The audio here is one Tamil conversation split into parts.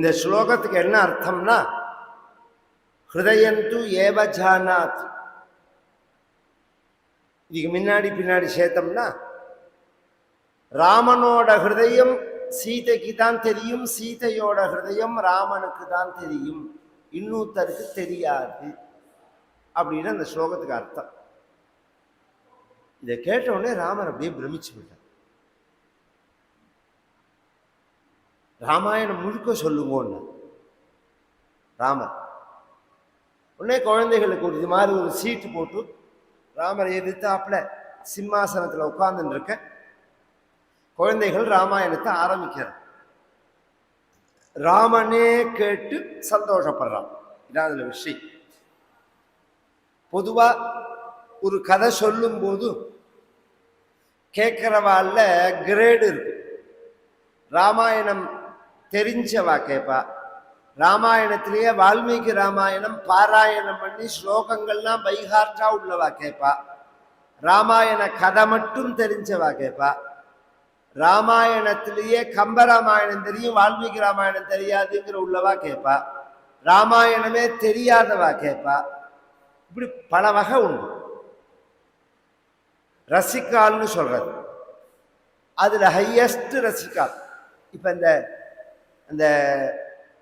இந்த ஸ்லோகத்துக்கு என்ன அர்த்தம்னா, ஹிருதயந்து ஏவஜானாத். இதுக்கு முன்னாடி பின்னாடி சேர்த்தோம்னா, ராமனோட ஹிருதயம் சீதைக்கு தான் தெரியும், சீதையோட ஹிருதயம் ராமனுக்கு தான் தெரியும், இன்னொருத்தருக்கு தெரியாது அப்படின்னு அந்த ஸ்லோகத்துக்கு அர்த்தம். இதை கேட்ட உடனே ராமர் அப்படியே பிரமிச்சு விட்டார். ராமாயணம் முழுக்க சொல்லுங்கன்னு ராமர். உடனே குழந்தைகளுக்கு ஒரு இது மாதிரி ஒரு சீட்டு போட்டு ராமரை எதிர்த்தாப்புல சிம்மாசனத்தில் உட்கார்ந்துட்டு இருக்க குழந்தைகள் ராமாயணத்தை ஆரம்பிக்கிறார். ராமனே கேட்டு சந்தோஷப்படுறான். இதான் அதுல விஷயம். பொதுவா ஒரு கதை சொல்லும் போது கேட்கிறவாள்ல கிரேடு இருக்கு. ராமாயணம் தெரிஞ்சவா கேட்பா. ராமாயணத்திலேயே வால்மீகி ராமாயணம் பாராயணம் பண்ணி ஸ்லோகங்கள்லாம் பைஹார்ட்டா உள்ளவா கேட்பா. ராமாயண கதை மட்டும் தெரிஞ்சவா கேட்பா. ராமாயணத்திலேயே கம்பராமாயணம் தெரியும், வால்மீகி ராமாயணம் தெரியாதுங்கிற உள்ளவா கேட்பா. ராமாயணமே தெரியாதவா கேட்பா. இப்படி பல வகை உண்டு. ரசிகால்னு சொல்றது அதுல ஹையஸ்ட் ரசிகால். இப்ப இந்த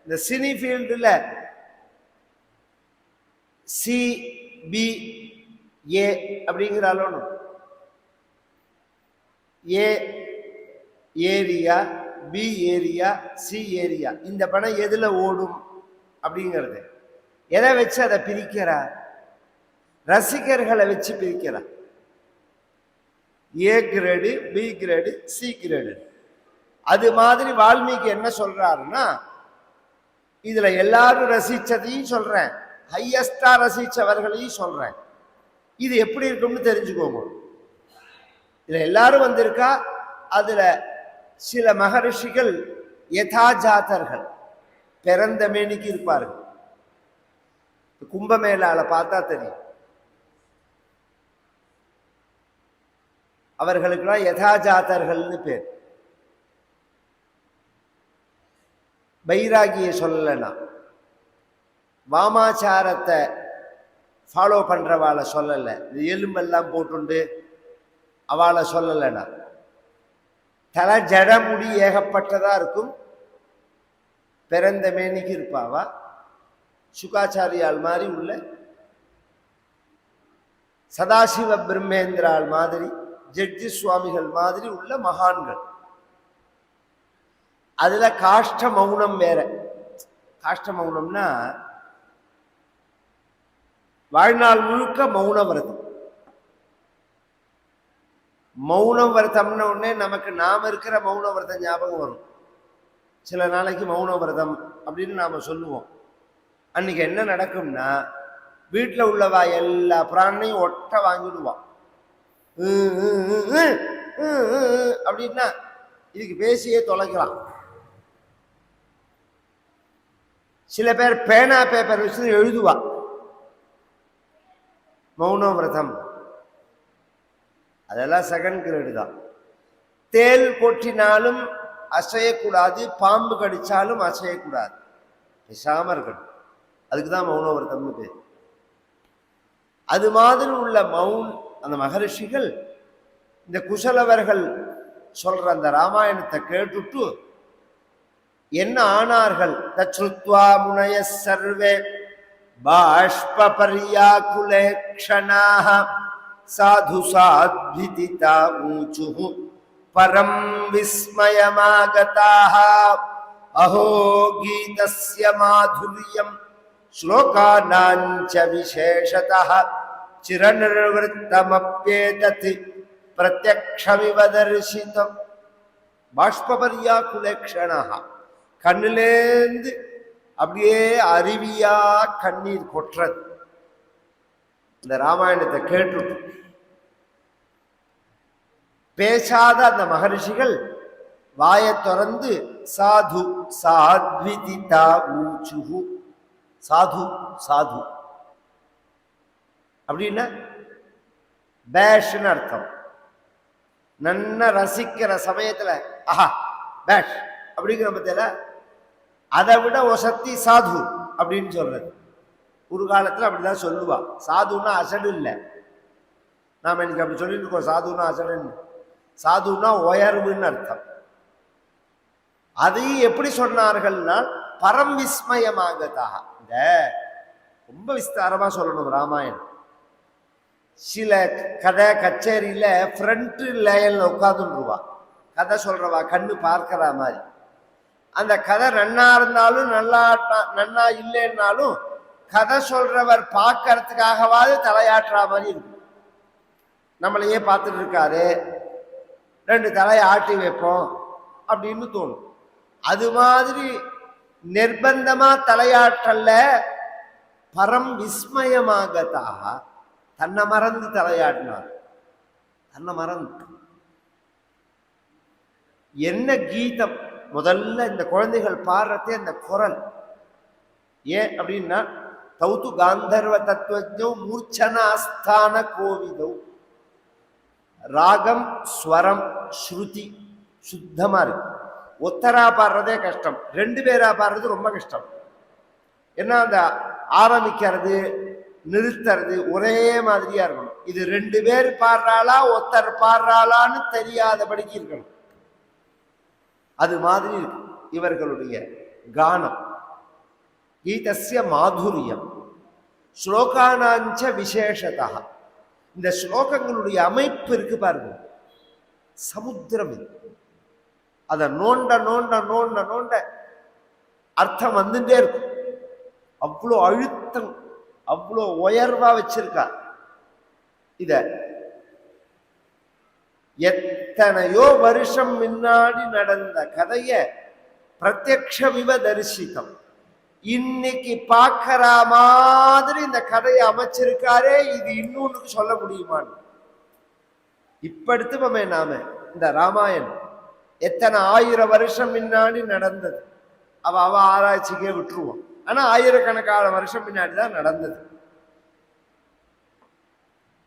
இந்த சினி ஃபீல்டுல CBA அப்படிங்கிறாலும் A area, B area, C area, இந்த படம் எதுல ஓடும் அப்படிங்கிறது எதை வச்சு அதை பிரிக்கிறார்? ரசிகர்களை வச்சு பிரிக்கிறார். A grade, B grade, C grade. அது மாதிரி வால்மீகி என்ன சொல்றாருன்னா, இதுல எல்லாரும் ரசிச்சதையும் சொல்றேன், ஹையஸ்டா ரசிச்சவர்களையும் சொல்றேன். இது எப்படி இருக்கும்னு தெரிஞ்சுக்கோங்க. இதுல எல்லாரும் வந்திருக்கா. அதுல சில மகரிஷிகள் யதாஜாதர்கள், பிறந்த மேனிக்கு இருப்பார்கள். கும்பமேளால பார்த்தா தெரியும். அவர்களுக்கெல்லாம் யதாஜாதர்கள்னு பேர். பைராகிய சொல்லலைன்னா, வாமாச்சாரத்தை ஃபாலோ பண்றவாளை சொல்லலை, இந்த எலும்பெல்லாம் போட்டுண்டு அவளை சொல்லலைன்னா, தலை ஜடமுடி ஏகப்பட்டதா இருக்கும், பிறந்த மேனிக்கு இருப்பாவா. சுகாச்சாரியால் மாதிரி உள்ள, சதாசிவ பிரம்மேந்திரால் மாதிரி, ஜட்ஜி சுவாமிகள் மாதிரி உள்ள மகான்கள். அதுல காஷ்ட மௌனம் வேற. காஷ்ட மௌனம்னா வாழ்நாள் முழுக்க மௌன விரதம். மௌன விரதம்னு உடனே நமக்கு நாம இருக்கிற மௌன விரதம் ஞாபகம் வரும். சில நாளைக்கு மௌன விரதம் அப்படின்னு நாம சொல்லுவோம். அன்னைக்கு என்ன நடக்கும்னா, வீட்டில் உள்ளவா எல்லா பிராணையும் ஒட்ட வாங்கிடுவான். அப்படின்னா இதுக்கு பேசியே தொலைக்கலாம். சில பேர் பேனா பேப்பர் வச்சு எழுதுவா. மௌன விரதம் அதெல்லாம் செகண்ட் கிரேடு தான். தேல் கொட்டினாலும் அசையக்கூடாது, பாம்பு கடிச்சாலும் அசையக்கூடாது, பேசாம இருக்கணும். அதுக்குதான் மௌன விரதம்னு பேர். அது மாதிரி உள்ள அந்த மகரிஷிகள் இந்த குசலவர்கள் சொல்ற அந்த ராமாயணத்தை கேட்டுட்டு என்ன ஆனார்கள்? தச்ருத்வா முனய சர்வே பாஷ்ப பர்யாகுலேக்ஷணாஹ சாது சாத்விதிதா ஊச்சுஹு பரம் விஸ்மயமாகதாஹ அஹோ கீதஸ்ய மாதுர்யம் ஸ்லோகானாஞ்ச விசேஷதஹ சிரநிர்வృத்தமப்யேதத் பிரத்யக்ஷமிவ தர்சிதம். பாஷ்பபர்யாகுலேக்ஷணாஹ, கண்ணிலேந்து அப்படியே அருவியா கண்ணீர் கொட்டுறது. இந்த ராமாயணத்தை கேட்டுட்டு பேசாத அந்த மகரிஷிகள் வாயை திறந்து சாது சாத்விதிதா ஊச்சுஹு, சாது சாது அப்படின்னா பேஷ்னு அர்த்தம். நன்ன ரசிக்கிற சமயத்துல ஆஹா பேஷ் அப்படிங்கிற பத்தியில அதை விட ஒசத்தி சாது அப்படின்னு சொல்றது. ஒரு காலத்துல அப்படிதான் சொல்லுவா. சாதுன்னா அசடு இல்லை. நாம இன்னைக்கு அப்படி சொல்லிட்டு இருக்கோம், சாதுன்னா அசடுன்னு. சாதுன்னா உயர்வுன்னு அர்த்தம். அதையும் எப்படி சொன்னார்கள்னா பரம் விஸ்மயமாகதாக. இந்த ரொம்ப விஸ்தாரமா சொல்லணும் ராமாயணம். சில கதை கச்சேரியில ஃப்ரண்ட் லைன்ல உட்காந்துருவா, கதை சொல்றவா கண்ணு பார்க்கிற மாதிரி. அந்த கதை நன்னா இருந்தாலும் நன்னா இல்லைன்னாலும் கதை சொல்றவர் பார்க்கறதுக்காகவாது தலையாட்டுற மாதிரி இருக்கும். நம்மளையே பார்த்துட்டு இருக்காரு, ரெண்டு தலையை ஆட்டி வைப்போம் அப்படின்னு தோணும். அது மாதிரி நிர்பந்தமா தலையாற்றல்ல, பரம் விஸ்மயமாகத்தாக தன்னை மறந்து தலையாட்டினார். தன்னை மறந்து என்ன கீதம் முதல்ல இந்த குழந்தைகள் பாடுறதே அந்த குரல். ஏன் அப்படின்னா தௌத்து காந்தர்வ தத்துவஜோ மூர்ச்சனாஸ்தான கோவிதோ. ராகம் ஸ்வரம் ஸ்ருதி சுத்தமா இருக்கு. ஒத்தரா பாடுறதே கஷ்டம், ரெண்டு பேரா பாடுறது ரொம்ப கஷ்டம். ஏன்னா அந்த ஆரம்பிக்கிறது நிறுத்துறது ஒரே மாதிரியா இருக்கணும். இது ரெண்டு பேர் பாடுறாளா ஒத்தர் பாடுறாளான்னு தெரியாதபடிக்கு இருக்கணும். அது மாதிரி இருக்கு இவர்களுடைய கானம். கீதஸ்ய மாதுரியம் ஸ்லோகானாஞ்ச விசேஷதா. இந்த ஸ்லோகங்களுடைய அமைப்பு இருக்கு பாருங்க, சமுத்திரம். அதை நோண்ட நோண்ட நோண்ட நோண்ட அர்த்தம் வந்துட்டே இருக்கும். அவ்வளோ அழுத்தம், அவ்வளோ உயர்வா வச்சிருக்கா. இத எத்தனையோ வருஷம் முன்னாடி நடந்த கதைய பிரத்யக்ஷமிவ தரிசித்தம். இன்னைக்கு பார்க்கிற மாதிரி இந்த கதையை அமைச்சிருக்காரே, இது இன்னொன்னுக்கு சொல்ல முடியுமான்னு. இப்ப எடுத்துப்போமே நாம இந்த ராமாயணம் எத்தனை 1000 வருஷம் முன்னாடி நடந்தது. அவ ஆராய்ச்சிக்கே விட்டுருவோம். ஆனா 1000கணக்கான வருஷம் முன்னாடி தான் நடந்தது.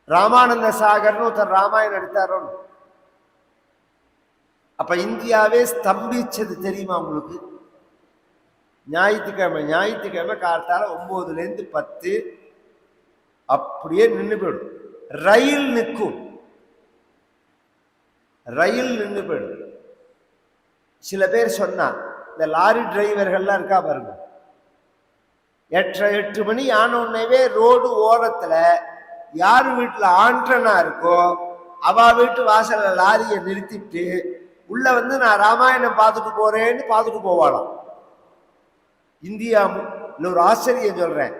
ராமானந்த சாகர்னு ஒருத்தர் ராமாயணம் எடுத்தாரோ. அப்ப இந்தியாவே ஸ்தம்பிச்சது தெரியுமா உங்களுக்கு? ஞாயிற்றுக்கிழமை காலத்தால 9லேருந்து 10 அப்படியே நின்று போயிடும். ரயில் நிற்கும், ரயில் நின்று போயிடும். சில பேர் சொன்னா இந்த லாரி டிரைவர்கள்லாம் இருக்கா பாருங்க, 8 மணி ஆனோடனே ரோடு ஓரத்துல யாரு வீட்டுல ஆண்டனா இருக்கோ அவ வீட்டு வாசல்ல லாரியை நிறுத்திட்டு உள்ள வந்து நான் ராமாயணம் பார்த்துட்டு போறேன்னு பார்த்துட்டு போவாளாம். இந்தியா ஒரு ஆச்சரியம் சொல்றேன்,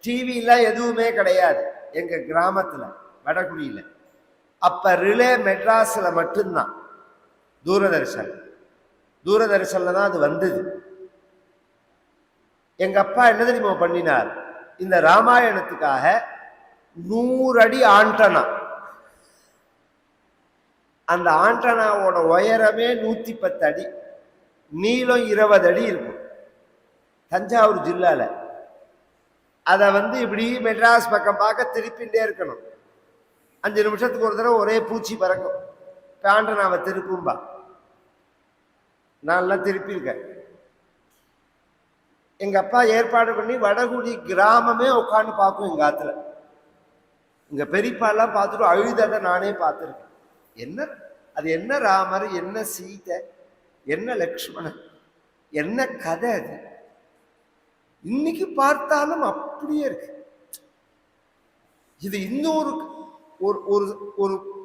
டிவில எதுவுமே கிடையாது எங்க கிராமத்துல வடகுடியில. அப்ப ரிலே மெட்ராஸ்ல மட்டும்தான் தூரதர்ஷன்ல தான் அது வந்தது. எங்க அப்பா என்ன தெரியுமா பண்ணினார், இந்த ராமாயணத்துக்காக 100 அடி ஆண்டனா. அந்த ஆண்டனாவோட உயரமே 110 அடி, நீளம் 20 அடி இருக்கும். தஞ்சாவூர் ஜில்லால அதை வந்து இப்படி மெட்ராஸ் பக்கம் பார்க்க திருப்பிண்டே இருக்கணும். 5 நிமிஷத்துக்கு ஒரு தடவை ஒரே பூச்சி பறக்கும். ஆண்டனாவை திருப்பும்பா, நான்லாம் திருப்பியிருக்கேன். எங்க அப்பா ஏற்பாடு பண்ணி வடகுடி கிராமமே உட்காந்து பார்க்கும் எங்க ஆத்துல. இங்க பெரியப்பாலாம் பார்த்துட்டு அழுததை நானே பார்த்துருக்கேன். என்ன அது, என்ன ராமர், என்ன சீதை, என்ன லக்ஷ்மணன், என்ன கதை அது. இன்னைக்கு பார்த்தாலும் அப்படியே இருக்கு. இது இன்னொரு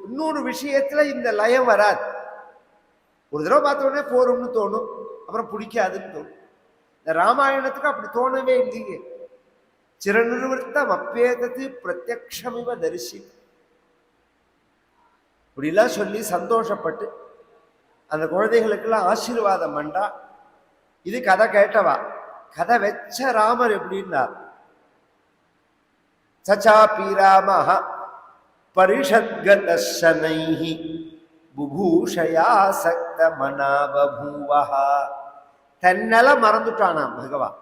இன்னொரு விஷயத்துல இந்த லயம் வராது. ஒரு தடவை பார்த்த உடனே போறோம்னு தோணும், அப்புறம் பிடிக்காதுன்னு தோணும். இந்த ராமாயணத்துக்கு அப்படி தோணவே இல்லையே. சிரநிர்வர்த்தம் அப்பேதத்து பிரத்யக்ஷமிவ தரிசி. இப்படிலாம் சொல்லி சந்தோஷப்பட்டு அந்த குழந்தைகளுக்கெல்லாம் ஆசீர்வாதம் பண்ணா. இது கதை கேட்டவா. கதை வச்ச ராமர் எப்படின்னா, சச்சாபி ராமஹ பரிஷத்கதசனைஹி புபூஷயா சக்த மனாபூவஹா. தன்னெல்லாம் மறந்துட்டானாம் பகவான்.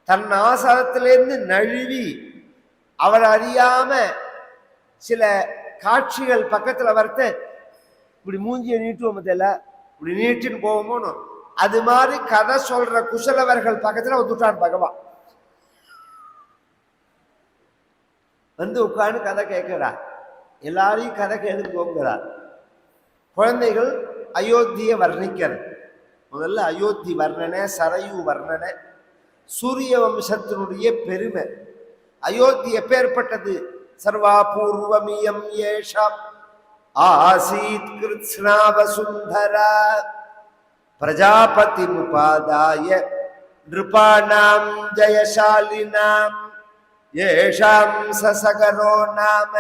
தன் ஆசாரத்திலேருந்து நழுவி அவர் அறியாம சில காட்சிகள் பக்கத்துல வரத்த இப்படி மூஞ்சியை நீட்டுவோம், தெரியல இப்படி நீட்டின்னு போவோமோன்னு அது மாதிரி கதை சொல்ற குசலவர்கள் பக்கத்துல வந்துட்டான் பகவான். வந்து உட்கார்ந்து கதை கேட்கிறார். எல்லாரையும் கதை கேட்டு போகிறார். குழந்தைகள் அயோத்தியை வர்ணிக்கிறது. முதல்ல அயோத்தி வர்ணனை, சரையு வர்ணனை, சூரிய வம்சத்தினுடைய பெருமை. அயோத்தி எப்பேற்பட்டது? சர்வாபூர்வமியம் ஏஷாம் ஆசீத் கிருத்ஸ்னா வசுந்தரா பிரஜாபதி முபாதாய நிருபாணாம் ஜயசாலினாம் ஏஷாம் சசகரோ நாம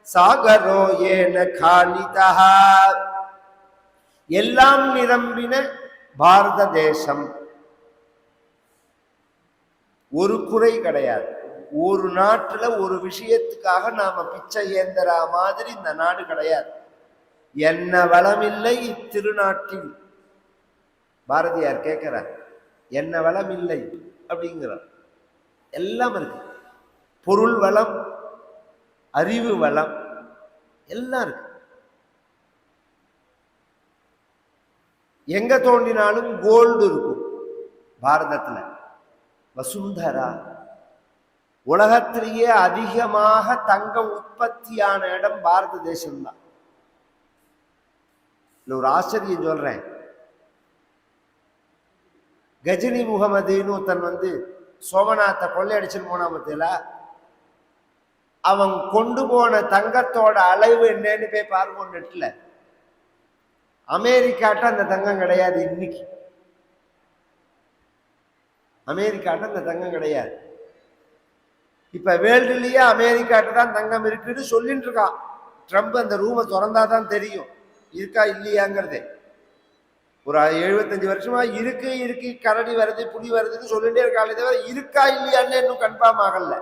சாகரோ ஏன காணிதா. எல்லாம் நிரம்பின பாரத தேசம். ஒரு குறை கிடையாது. ஒரு நாட்டுல ஒரு விஷயத்துக்காக நாம பிச்சை ஏந்தரா மாதிரி இந்த நாடு கிடையாது. என்ன வளம் இல்லை இத்திருநாட்டில். பாரதியார் கேட்கிறார், என்ன வளம் இல்லை அப்படிங்கிறார். எல்லாம் இருக்கு. பொருள் வளம், அறிவு வளம் எல்லாம் இருக்கு. எங்க தோண்டினாலும் கோல்டு இருக்கும் பாரதத்துல. வசுந்தரா, உலகத்திலேயே அதிகமாக தங்கம் உற்பத்தியான இடம் பாரத தேசம்தான். ஒரு ஆச்சரியம் சொல்றேன். கஜினி முகமதுன்னு ஒருத்தன் வந்து சோமநாத்தை கொள்ளையடிச்சுன்னு போனா பத்தியில, அவன் கொண்டு போன தங்கத்தோட அளவு என்னன்னு போய் பாருங்க நெட்ல. அமெரிக்காட்ட அந்த தங்கம் கிடையாது. இன்னைக்கு அமெரிக்காட்ட அந்த தங்கம் கிடையாது. இப்ப வேர்ல்டுலயே அமெரிக்காட்ட தான் தங்கம் இருக்குன்னு சொல்லிட்டு இருக்கான் ட்ரம்ப். அந்த ரூமை திறந்தாதான் தெரியும் இருக்கா இல்லையாங்கிறது. ஒரு 75 வருஷமா இருக்கு இருக்கு கரடி வருது புலி வருதுன்னு சொல்லிட்டே இருக்காங்களே தவிர இருக்கா இல்லையான்னு இன்னும் கன்ஃபார்ம் ஆகல.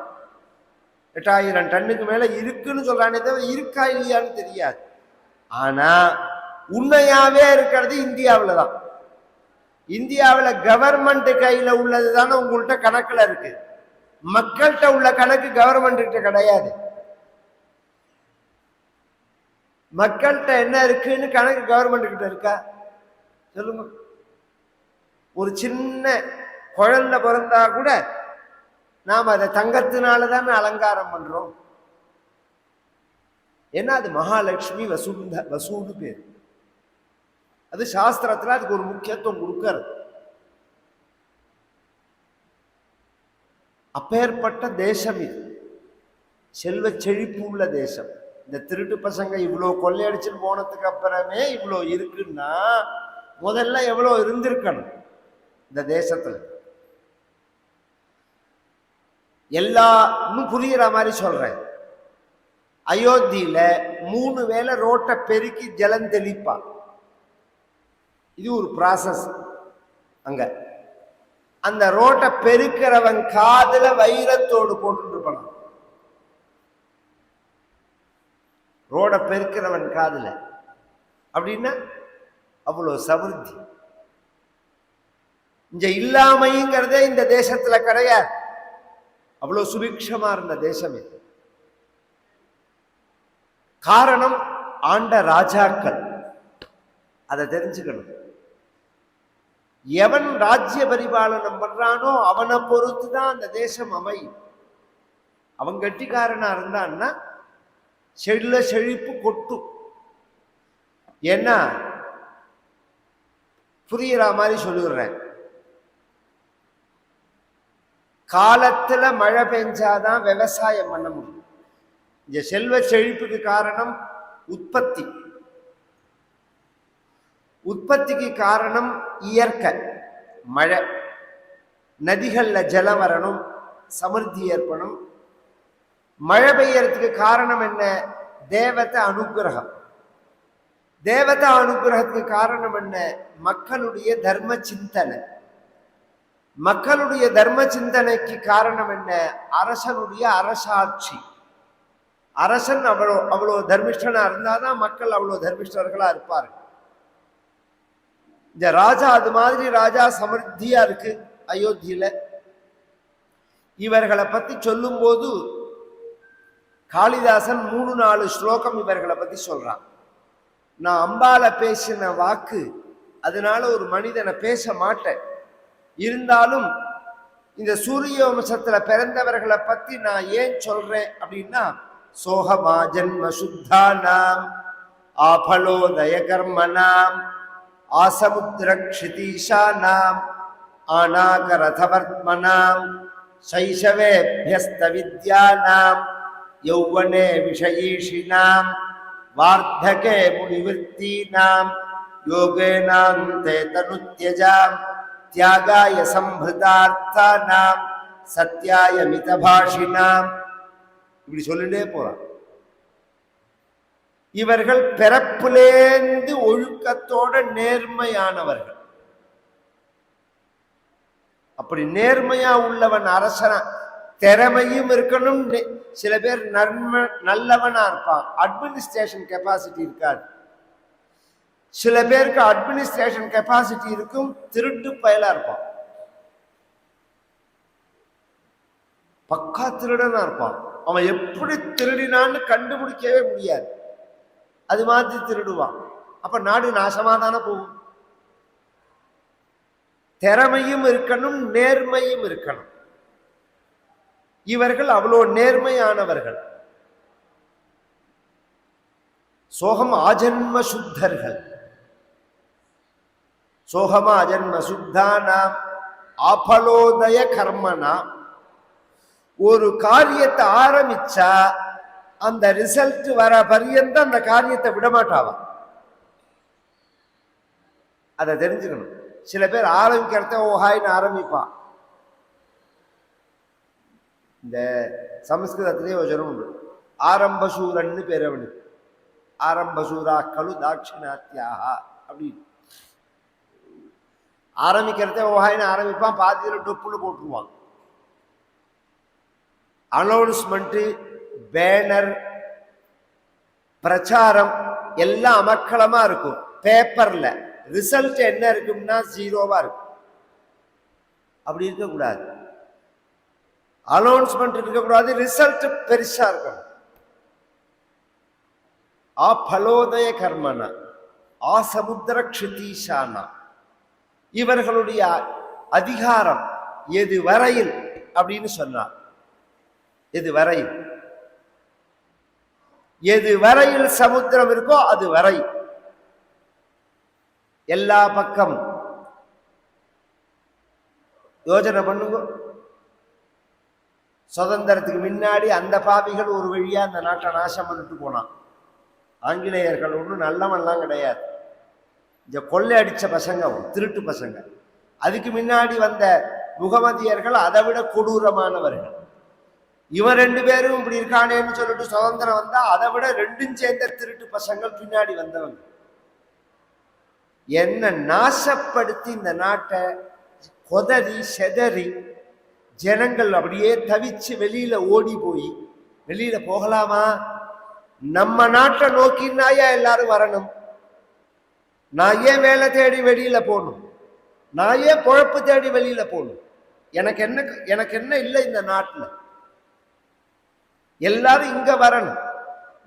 8000 டன்னுக்கு மேல இருக்குன்னு சொல்றானே தவிர இருக்கா இல்லையான்னு தெரியாது. ஆனா உண்மையாவே இருக்கிறது இந்தியாவில தான். இந்தியாவில் கவர்மெண்ட் கையில உள்ளது தானே உங்கள்கிட்ட கணக்குல இருக்கு. மக்கள்கிட்ட உள்ள கணக்கு கவர்மெண்ட் கிட்ட கிடையாது. மக்கள்கிட்ட என்ன இருக்குன்னு கணக்கு கவர்மெண்ட் கிட்ட இருக்கா சொல்லுங்க. ஒரு சின்ன குழந்தை பிறந்தா கூட நாம் அதை தங்கத்தினால தானே அலங்காரம் பண்றோம். ஏன்னா அது மகாலட்சுமி வசூன்னு பேர். அது சாஸ்திரத்துல அதுக்கு ஒரு முக்கியத்துவம் கொடுக்கிறது. அப்பேற்பட்ட தேசம் இது. செல்வ செழிப்பு உள்ள தேசம். இந்த திருட்டு பசங்க இவ்வளோ கொள்ளையடிச்சுன்னு போனதுக்கு அப்புறமே இவ்வளோ இருக்குன்னா முதல்ல எவ்வளோ இருந்திருக்கணும் இந்த தேசத்துல. இன்னும் புரியுற மாதிரி சொல்றேன். அயோத்தியில 3 வேளை ரோட்டை பெருக்கி ஜலம் தெளிப்பா. இது ஒரு ப்ராசஸ். அங்க அந்த ரோட்டை பெருக்கிறவன் காதுல வைரத்தோடு போட்டு இருப்பான். ரோட பெருக்கிறவன் காதுல அப்படின்னா அவ்வளவு சமிருத்தி. இங்க இல்லாமைங்கிறதே இந்த தேசத்துல கிடையாது. அவ்வளவு சுபிக்ஷமா இருந்த தேசம் இது. காரணம் ஆண்ட ராஜாக்கள். அதை தெரிஞ்சுக்கணும். எவன் ராஜ்ய பரிபாலனம் பண்றானோ அவனை பொறுத்துதான் அந்த தேசம் அமையும். அவன் கட்டிக்காரனா இருந்தான்னா செழிப்பு கொட்டும். ஏன்னா புரியுற மாதிரி சொல்லுகிறேன். காலத்துல மழை பெஞ்சாதான் விவசாயம் பண்ண முடியும். இந்த செல்வ செழிப்புக்கு காரணம் உற்பத்தி. உற்பத்திக்கு காரணம் இயற்கை மழை. நதிகள்ல ஜலம் வரணும், சமிருத்தி ஏற்படும். மழை பெய்யறதுக்கு காரணம் என்ன? தேவதை அனுகிரகம். தேவதா அனுகிரகத்துக்கு காரணம் என்ன? மக்களுடைய தர்ம சிந்தனை. மக்களுடைய தர்ம சிந்தனைக்கு காரணம் என்ன? அரசனுடைய அரசாட்சி. அரசன் அவ்வளோ தர்மிஷ்டனா இருந்தாதான் மக்கள் அவ்வளோ தர்மிஷ்டர்களா இருப்பார்கள். இந்த ராஜா அது மாதிரி ராஜா சமிருத்தியா இருக்கு அயோத்தியில. இவர்களை பத்தி சொல்லும் போது காளிதாசன் 3-4 ஸ்லோகம் இவர்களை பத்தி சொல்றான். நான் அம்பால பேசின வாக்கு அதனால ஒரு மனிதனை பேச மாட்டேன். இருந்தாலும் இந்த சூரிய வம்சத்துல பிறந்தவர்களை பத்தி நான் ஏன் சொல்றேன் அப்படின்னா, சோகமா ஜன்ம சுத்தானாம் ஆபலோதய கர்மனாம் ஆசமுத்திர க்ஷிதீஷானாம் ஆனாகரதவர்த்மனாம் சைஷவேப்யஸ்த வித்யானாம் யௌவனே விஷயீஷினாம் வார்த்தகே முனிவிருத்தீனாம் யோகேனாந்தே தனுத்யஜாம் தியாகாய சம்பிருதார்த்தானாம் சத்யாய மிதபாஷினாம். இப்படி சொல்லிட்டே போறான். இவர்கள் பிறப்பிலேந்து ஒழுக்கத்தோட நேர்மையானவர்கள். அப்படி நேர்மையா உள்ளவன் அரசனா, திறமையும் இருக்கணும். சில பேர் நல்லவனா இருப்பான், அட்மினிஸ்ட்ரேஷன் கெப்பாசிட்டி இருக்காது. சில பேருக்கு அட்மினிஸ்ட்ரேஷன் கெப்பாசிட்டி இருக்கும், திருட்டு பயலா இருப்பான், பக்கா திருடனா இருப்பான். அவன் எப்படி திருடினான்னு கண்டுபிடிக்கவே முடியாது, அது மாதிரி திருடுவான். அப்ப நாடு நாசமா தானே போகும். திறமையும் இருக்கணும், நேர்மையும் இருக்கணும். இவர்கள் அவ்வளோ நேர்மையானவர்கள். சோகம் ஆஜன்ம சுத்தர்கள். சோகமா அஜன்ம சுத்தானாம் ஆபலோதய கர்மனாம். ஒரு காரியத்தை ஆரம்பிச்சா அந்த ரிசல்ட் வர பரியந்த அந்த காரியத்தை விடமாட்டாவா. அதை தெரிஞ்சுக்கணும். சில பேர் ஆரம்பிக்கிறத ஓஹாயின்னு ஆரம்பிப்பான். இந்த சமஸ்கிருதத்திலே யோஜனம் உண்டு, ஆரம்பசூரன்னு பேர் அவனுக்கு. ஆரம்பசூராக்களு தாட்சிணாத்தியாக அப்படின்னு ஆரம்பிக்கிறத ஓஹாயின்னு ஆரம்பிப்பான், பாதியில் டொப்புன்னு போட்டுருவான். அனௌன்ஸ்மெண்ட், பேனர், பிரச்சாரம் எல்லாம் அமக்களமா இருக்கும். பேப்பர்ல ரிசல்ட் என்ன இருக்கும்னா ஜீரோவா இருக்கும். அப்படி இருக்கக்கூடாது. அனௌன்ஸ்மெண்ட் இருக்கக்கூடாது, ரிசல்ட் பெருசா இருக்கணும். ஆபலோதய கர்மனா ஆசமுத்திர க்ஷிதீஷானா. இவர்களுடைய அதிகாரம் எது வரையில் அப்படின்னு சொன்னார். எது வரையில், எது வரையில் சமுத்திரம் இருக்கோ அது வரை. எல்லா பக்கம் யோஜனை பண்ணுங்க. சுதந்திரத்துக்கு முன்னாடி அந்த பாவிகள் ஒரு வழியா அந்த நாட்டை நாசம் பண்ணிட்டு போனான். ஆங்கிலேயர்கள் ஒன்றும் நல்லவன்லாம் கிடையாது, இந்த கொள்ளை அடிச்ச பசங்க, திருட்டு பசங்க. அதுக்கு முன்னாடி வந்த முகமதியர்கள் அதை விட கொடூரமானவர்கள். இவன் ரெண்டு பேரும் இப்படி இருக்கானேன்னு சொல்லிட்டு சுதந்திரம் வந்தா அதை விட ரெண்டும் சேர்ந்த திருட்டு பசங்கள் பின்னாடி வந்தவங்க. என்ன நாசப்படுத்தி இந்த நாட்டை கொதறி செதறி ஜனங்கள் அப்படியே தவிச்சு வெளியில ஓடி போய், வெளியில போகலாமா, நம்ம நாட்டை நோக்கினாயா எல்லாரும் வரணும். நான் ஏன் வேலை தேடி வெளியில போகணும், நான் ஏன் பொழப்பு தேடி வெளியில போகணும், எனக்கு என்ன இல்லை இந்த நாட்டுல. எல்லாரும் இங்க வரணும்,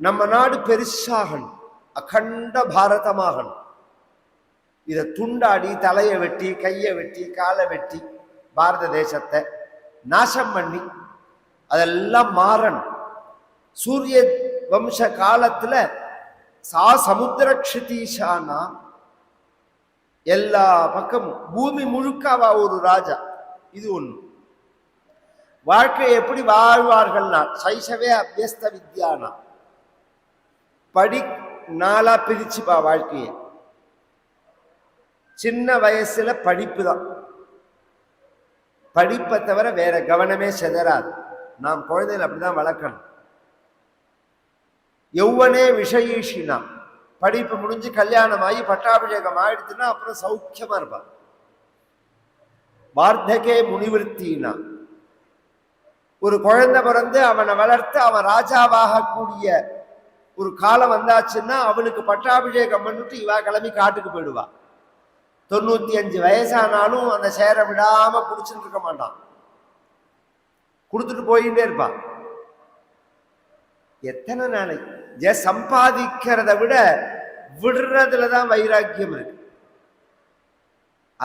நம்ம நாடு பெருசாகணும், அகண்ட பாரதமாகணும். இதை துண்டாடி தலையை வெட்டி கையை வெட்டி காலை வெட்டி பாரத தேசத்தை நாசம் பண்ணி அதெல்லாம் மாறணும். சூரிய வம்ச காலத்துல சமுத்திர க்ஷிதீஷானா, எல்லா பக்கமும் பூமி முழுக்காவா ஒரு ராஜா. இது ஒண்ணு. வாழ்க்கையை எப்படி வாழ்வார்கள்னா, சைசவே அபியஸ்த வித்யானா, படி நாளா பிரிச்சுப்பா வாழ்க்கைய. சின்ன வயசுல படிப்பு தான், படிப்பை தவிர வேற கவனமே செதறாது. நாம் குழந்தைகள் அப்படிதான் வளர்க்கணும். யௌவனே விஷயீஷினா, படிப்பு முடிஞ்சு கல்யாணம் ஆகி பட்டாபிஷேகம் ஆயிடுச்சுன்னா அப்புறம் சௌக்கியமா இருப்பான். வார்த்தகே முனிவிருத்தினா, ஒரு குழந்தை பிறந்து அவனை வளர்த்து அவன் ராஜாவாக கூடிய ஒரு காலம் வந்தாச்சுன்னா அவனுக்கு பட்டாபிஷேகம் பண்ணிட்டு இவா கிளம்பி காட்டுக்கு போயிடுவா. 95 வயசானாலும் அந்த சேரை விடாம குடிச்சுட்டு இருக்க மாட்டான், கொடுத்துட்டு போயிட்டே இருப்பான். எத்தனை நாளைக்கு சம்பாதிக்கிறத விட விடுறதுலதான் வைராக்கியம் இருக்கு.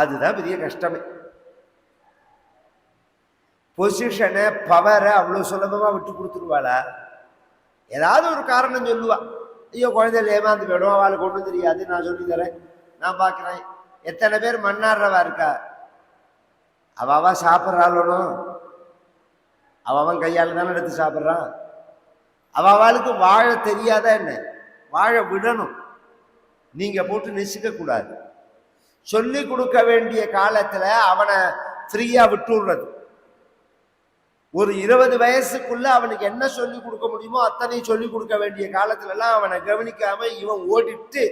அதுதான் பெரிய கஷ்டமே. பொசிஷனை பவரை அவ்வளோ சுலபமாக விட்டு கொடுத்துருவாளா? ஏதாவது ஒரு காரணம் சொல்லுவா. ஐயோ குழந்தைகள் ஏமாந்து போயிடும், அவளுக்கு ஒன்றும் தெரியாது, நான் சொல்லி தரேன், நான் பார்க்குறேன். எத்தனை பேர் மண்ணாடுறவா இருக்கா? அவ சாப்பிட்றாளோ? அவன் கையால் தானே எடுத்து சாப்பிட்றான். அவளுக்கு வாழ தெரியாதா என்ன? வாழ விடணும். நீங்க போட்டு நெசிக்க கூடாது. சொல்லி கொடுக்க வேண்டிய காலத்துல அவனை ஃப்ரீயா விட்டுடுறது. ஒரு 20 வயசுக்குள்ள அவனுக்கு என்ன சொல்லி கொடுக்க முடியுமோ அத்தனை சொல்லி கொடுக்க வேண்டிய காலத்துல எல்லாம் அவனை கவனிக்காம இவன் ஓடிட்டு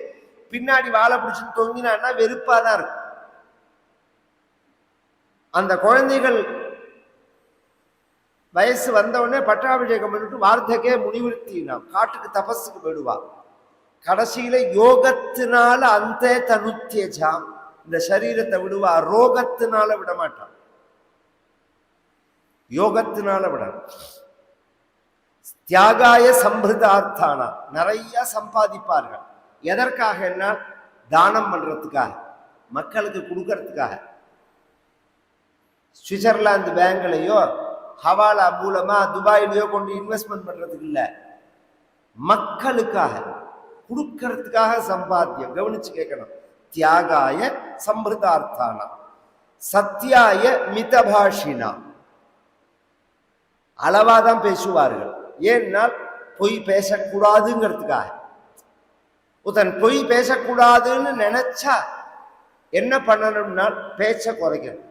பின்னாடி வாழை பிடிச்சுன்னு தொங்கினான்னா வெறுப்பாதான் இருக்கும். அந்த குழந்தைகள் வயசு வந்தவுடனே பட்டாபிஷேகம் பண்ணிட்டு வார்த்தைக்கே முனிவிருத்தினா காட்டுக்கு தபஸுக்கு போயிடுவா. கடைசியில யோகத்தினால அந்த தனுத்தியஜாம், இந்த சரீரத்தை விடுவா. ரோகத்தினால விட மாட்டான், யோகத்தினால விட. தியாகாய சம்பிரதார்த்தானா, நிறைய சம்பாதிப்பார்கள். எதற்காக? என்ன? தானம் பண்றதுக்காக, மக்களுக்கு கொடுக்கறதுக்காக. சுவிட்சர்லாந்து பேங்க்லயோ ஹவாலா மூலமா துபாயிலையோ கொண்டு இன்வெஸ்ட்மெண்ட் பண்றதுக்கு இல்ல, மக்களுக்காக கொடுக்கறதுக்காக சம்பாத்தியம். கவனிச்சு கேட்கணும். தியாகாய சம்பிரதார்த்தானா, சத்தியாய மிதபாஷினா, அளவாதான் பேசுவார்கள். ஏன்னா பொய் பேசக்கூடாதுங்கிறதுக்காக. ஒருத்தன் பொய் பேசக்கூடாதுன்னு நினைச்சா என்ன பண்ணணும்னா பேச்ச குறைக்கணும்.